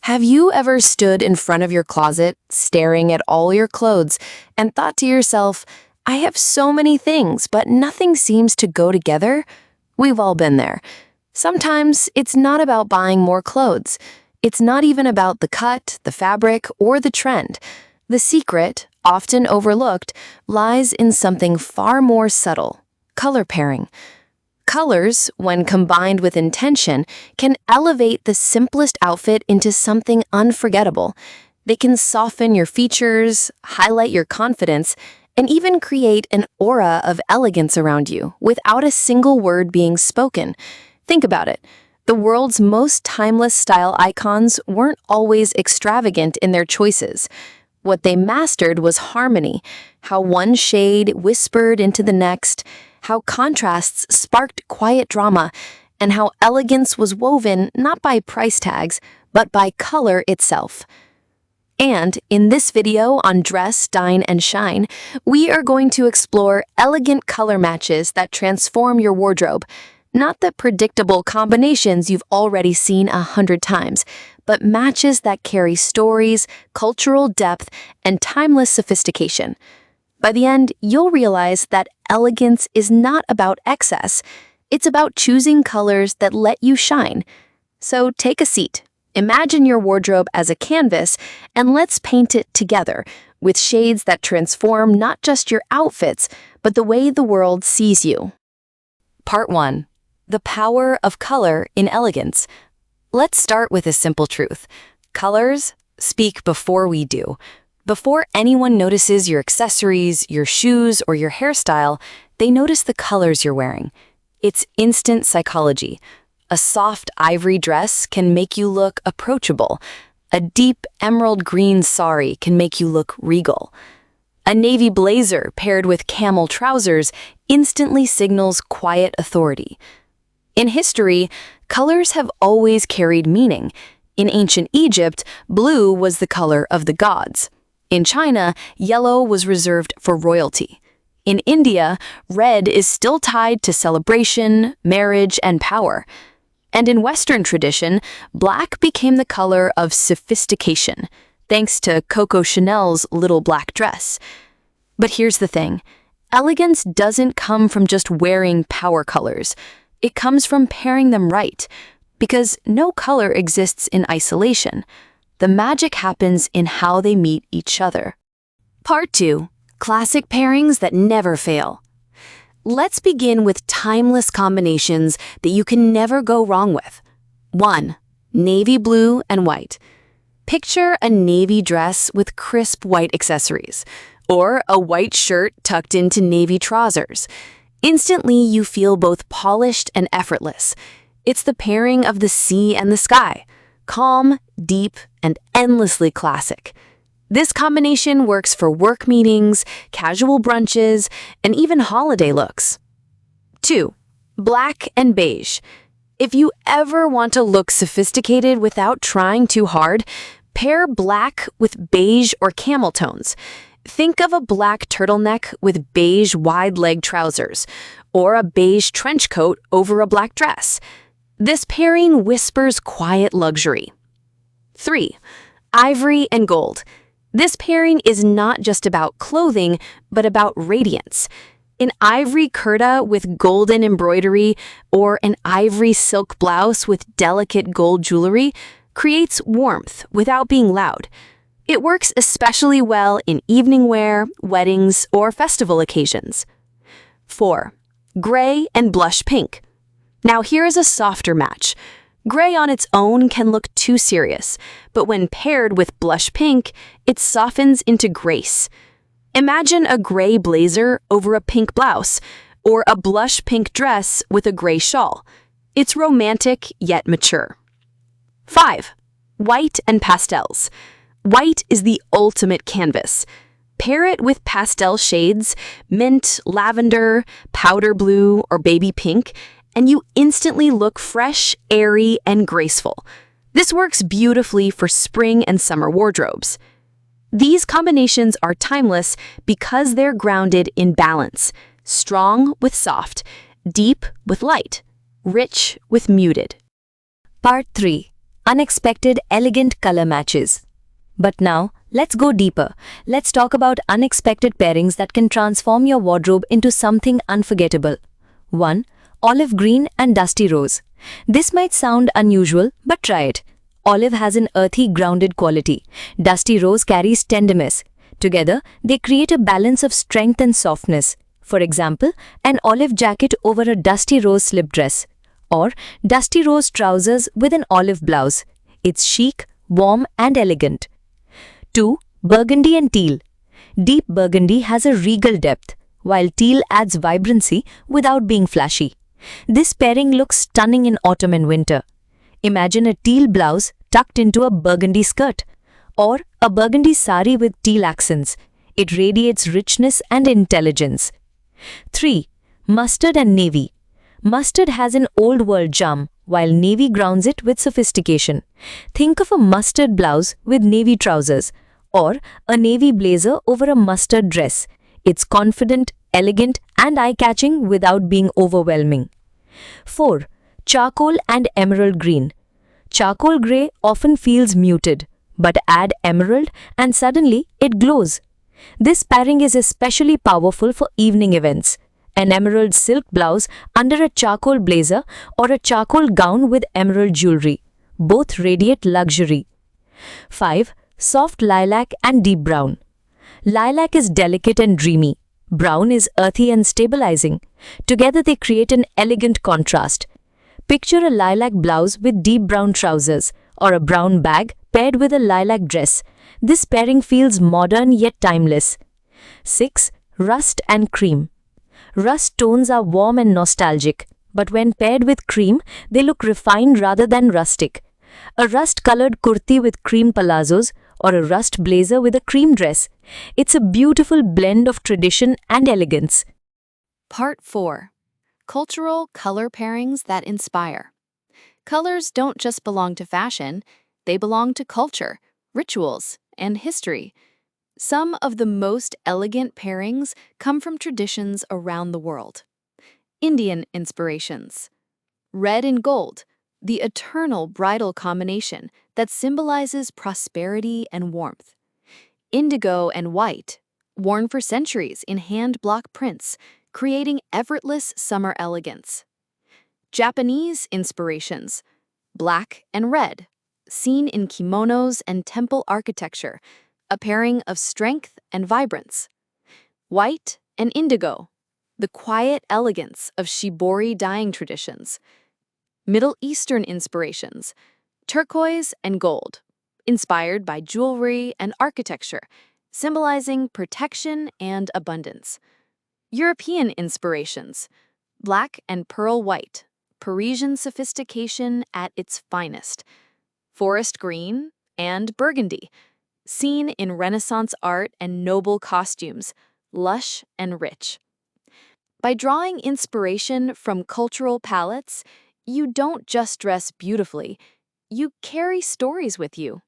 Have you ever stood in front of your closet, staring at all your clothes, and thought to yourself, I have so many things, but nothing seems to go together? We've all been there. Sometimes it's not about buying more clothes. It's not even about the cut, the fabric, or the trend. The secret, often overlooked, lies in something far more subtle: color pairing. Colors, when combined with intention, can elevate the simplest outfit into something unforgettable. They can soften your features, highlight your confidence, and even create an aura of elegance around you without a single word being spoken. Think about it. The world's most timeless style icons weren't always extravagant in their choices. What they mastered was harmony, how one shade whispered into the next, how contrasts sparked quiet drama, and how elegance was woven not by price tags, but by color itself. And in this video on Dress, Dine, and Shine, we are going to explore elegant color matches that transform your wardrobe. Not the predictable combinations you've already seen 100 times, but matches that carry stories, cultural depth, and timeless sophistication. By the end, you'll realize that elegance is not about excess. It's about choosing colors that let you shine. So take a seat. Imagine your wardrobe as a canvas, and let's paint it together with shades that transform not just your outfits, but the way the world sees you. Part 1. The power of color in elegance. Let's start with a simple truth. Colors speak before we do. Before anyone notices your accessories, your shoes, or your hairstyle, they notice the colors you're wearing. It's instant psychology. A soft ivory dress can make you look approachable. A deep emerald green sari can make you look regal. A navy blazer paired with camel trousers instantly signals quiet authority. In history, colors have always carried meaning. In ancient Egypt, blue was the color of the gods. In China, yellow was reserved for royalty. In India, red is still tied to celebration, marriage, and power. And in Western tradition, black became the color of sophistication, thanks to Coco Chanel's little black dress. But here's the thing. Elegance doesn't come from just wearing power colors. It comes from pairing them right, because no color exists in isolation. The magic happens in how they meet each other. Part 2. Classic pairings that never fail. Let's begin with timeless combinations that you can never go wrong with. 1. Navy blue and white. Picture a navy dress with crisp white accessories, or a white shirt tucked into navy trousers. Instantly, you feel both polished and effortless. It's the pairing of the sea and the sky. Calm, deep, and endlessly classic. This combination works for work meetings, casual brunches, and even holiday looks. 2. Black and beige. If you ever want to look sophisticated without trying too hard, pair black with beige or camel tones. Think of a black turtleneck with beige wide-leg trousers, or a beige trench coat over a black dress. This pairing whispers quiet luxury. 3. Ivory and gold. This pairing is not just about clothing, but about radiance. An ivory kurta with golden embroidery or an ivory silk blouse with delicate gold jewelry creates warmth without being loud. It works especially well in evening wear, weddings, or festival occasions. 4. Gray and blush pink. Now here is a softer match. Gray on its own can look too serious, but when paired with blush pink, it softens into grace. Imagine a gray blazer over a pink blouse, or a blush pink dress with a gray shawl. It's romantic yet mature. 5. White and pastels. White is the ultimate canvas. Pair it with pastel shades, mint, lavender, powder blue, or baby pink, and you instantly look fresh, airy, and graceful. This works beautifully for spring and summer wardrobes. These combinations are timeless because they're grounded in balance, strong with soft, deep with light, rich with muted. Part 3. unexpected, elegant color matches. But now, let's go deeper. Let's talk about unexpected pairings that can transform your wardrobe into something unforgettable. 1. Olive green and dusty rose. This might sound unusual, but try it. Olive has an earthy, grounded quality. Dusty rose carries tenderness. Together, they create a balance of strength and softness. For example, an olive jacket over a dusty rose slip dress, or dusty rose trousers with an olive blouse. It's chic, warm, and elegant. 2. Burgundy and teal. Deep burgundy has a regal depth, while teal adds vibrancy without being flashy. This pairing looks stunning in autumn and winter. Imagine a teal blouse tucked into a burgundy skirt, or a burgundy sari with teal accents. It radiates richness and intelligence. 3. Mustard and navy. Mustard has an old-world charm, while navy grounds it with sophistication. Think of a mustard blouse with navy trousers, or a navy blazer over a mustard dress. It's confident, elegant, and eye-catching without being overwhelming. 4. Charcoal and emerald green. Charcoal gray often feels muted, but add emerald and suddenly it glows. This pairing is especially powerful for evening events. An emerald silk blouse under a charcoal blazer or a charcoal gown with emerald jewelry. Both radiate luxury. 5. Soft lilac and deep brown. Lilac is delicate and dreamy. Brown is earthy and stabilizing. Together they create an elegant contrast. Picture a lilac blouse with deep brown trousers, or a brown bag paired with a lilac dress. This pairing feels modern yet timeless. 6. Rust and cream. Rust tones are warm and nostalgic, but when paired with cream, they look refined rather than rustic. A rust-colored kurti with cream palazzos, or a rust blazer with a cream dress. It's a beautiful blend of tradition and elegance. Part 4. Cultural color pairings that inspire. Colors don't just belong to fashion, they belong to culture, rituals, and history. Some of the most elegant pairings come from traditions around the world. Indian inspirations. Red and gold, the eternal bridal combination that symbolizes prosperity and warmth. Indigo and white, worn for centuries in hand-block prints, creating effortless summer elegance. Japanese inspirations. Black and red, seen in kimonos and temple architecture, a pairing of strength and vibrance. White and indigo, the quiet elegance of shibori dyeing traditions. Middle Eastern inspirations. Turquoise and gold, inspired by jewelry and architecture, symbolizing protection and abundance. European inspirations. Black and pearl white, Parisian sophistication at its finest. Forest green and burgundy, seen in Renaissance art and noble costumes, lush and rich. By drawing inspiration from cultural palettes, you don't just dress beautifully, you carry stories with you.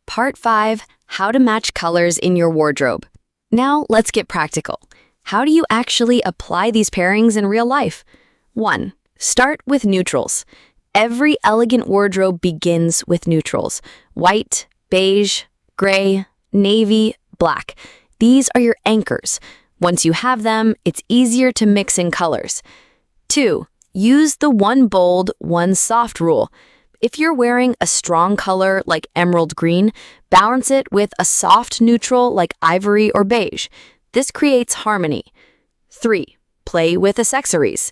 Part 5. How to match colors in your wardrobe. Now let's get practical. How do you actually apply these pairings in real life? 1. Start with neutrals. Every elegant wardrobe begins with neutrals. White, beige, gray, navy, black. These are your anchors. Once you have them, it's easier to mix in colors. 2. Use the one bold, one soft rule. If you're wearing a strong color like emerald green, balance it with a soft neutral like ivory or beige. This creates harmony. 3. Play with accessories.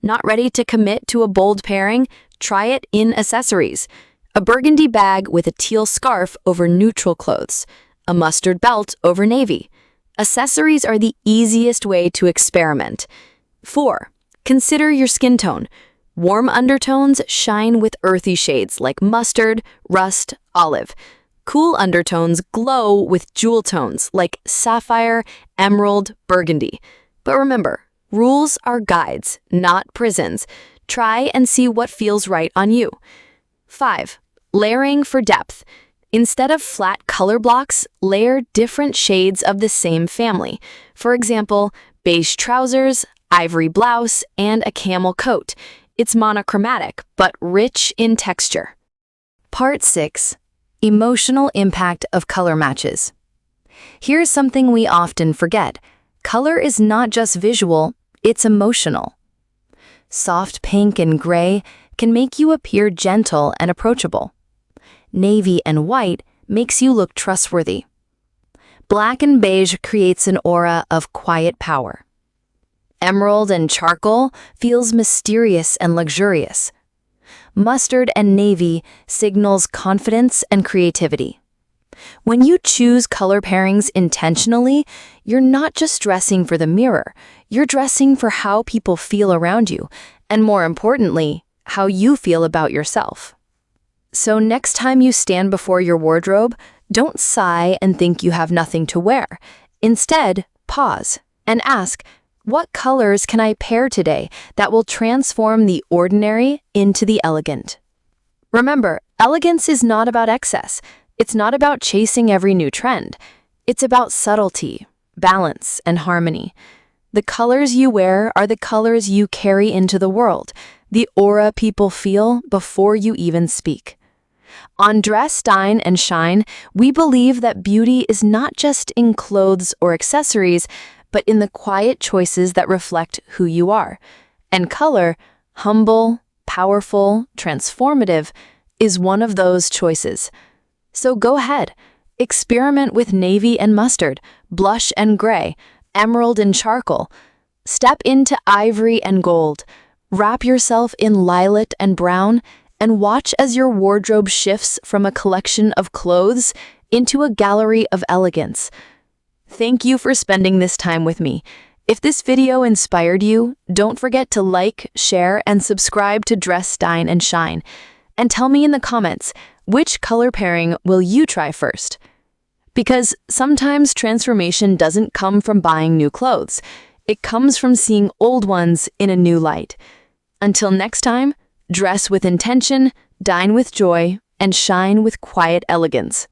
Not ready to commit to a bold pairing? Try it in accessories. A burgundy bag with a teal scarf over neutral clothes. A mustard belt over navy. Accessories are the easiest way to experiment. 4. Consider your skin tone. Warm undertones shine with earthy shades like mustard, rust, olive. Cool undertones glow with jewel tones like sapphire, emerald, burgundy. But remember, rules are guides, not prisons. Try and see what feels right on you. 5. Layering for depth. Instead of flat color blocks, layer different shades of the same family. For example, beige trousers, ivory blouse, and a camel coat. It's monochromatic, but rich in texture. Part 6. Emotional impact of color matches. Here's something we often forget. Color is not just visual, it's emotional. Soft pink and gray can make you appear gentle and approachable. Navy and white makes you look trustworthy. Black and beige creates an aura of quiet power. Emerald and charcoal feels mysterious and luxurious. Mustard and navy signals confidence and creativity. When you choose color pairings intentionally, you're not just dressing for the mirror, you're dressing for how people feel around you, and more importantly, how you feel about yourself. So next time you stand before your wardrobe, don't sigh and think you have nothing to wear. Instead, pause and ask, what colors can I pair today that will transform the ordinary into the elegant? Remember, elegance is not about excess. It's not about chasing every new trend. It's about subtlety, balance, and harmony. The colors you wear are the colors you carry into the world, the aura people feel before you even speak. On Dress, Dine, and Shine, we believe that beauty is not just in clothes or accessories, but in the quiet choices that reflect who you are. And color, humble, powerful, transformative, is one of those choices. So go ahead, experiment with navy and mustard, blush and gray, emerald and charcoal. Step into ivory and gold. Wrap yourself in lilac and brown, and watch as your wardrobe shifts from a collection of clothes into a gallery of elegance. Thank you for spending this time with me. If this video inspired you, don't forget to like, share, and subscribe to Dress, Dine, and Shine. And tell me in the comments, which color pairing will you try first? Because sometimes transformation doesn't come from buying new clothes. It comes from seeing old ones in a new light. Until next time, dress with intention, dine with joy, and shine with quiet elegance.